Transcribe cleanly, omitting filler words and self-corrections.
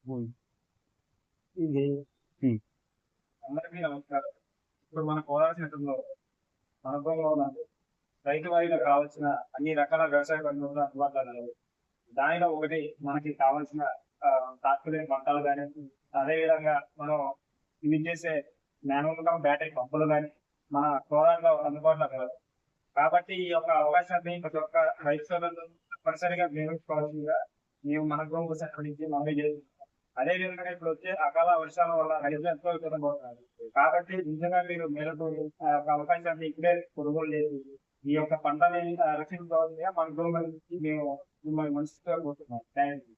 హ్మ్. ఇది హ్మ్. అందరికీ నమస్కారం. ఇప్పుడు మన కోలార్ సెంటర్‌లో అనుభవంలో ఉన్నది. రైతు వారీగా కావాల్సిన అన్ని రకాల వ్యవసాయ పనులు అందుబాటులో ఉన్నాయి. దానిలో ఒకటి మనకి కావాల్సిన తాత్కాలిక పంటలు గాని, అదేవిధంగా మనం యూజ్ చేసే మాన్యువల్‌గా బ్యాటరీ పంపులు గాని, మన కోలార్‌లో అందుబాటులో కలవు. కాబట్టి ఈ యొక్క అవకాశాన్ని ప్రతి ఒక్క రైతు సోదరులు తప్పనిసరిగా వినియోగించుకోవాల్సిందిగా మేము మన గృహ శాఖ నుంచి మనవి చేస్తున్నాం. అదే విధంగా ఇప్పుడు వచ్చే అకాల వర్షాల వల్ల రైతులు ఎంతో ఇబ్బంది పడుతున్నారు. కాబట్టి నిజంగా మీరు మేలుకొని ఆ యొక్క అవకాశాన్ని ఇప్పుడే కొనుగోలు చేసి ఈ యొక్క పంటని రక్షించుకోవాల్సిందిగా మన గృహ నుంచి మేము మిమ్మల్ని మనస్ఫూర్తిగా కోరుతున్నాం. Thank you.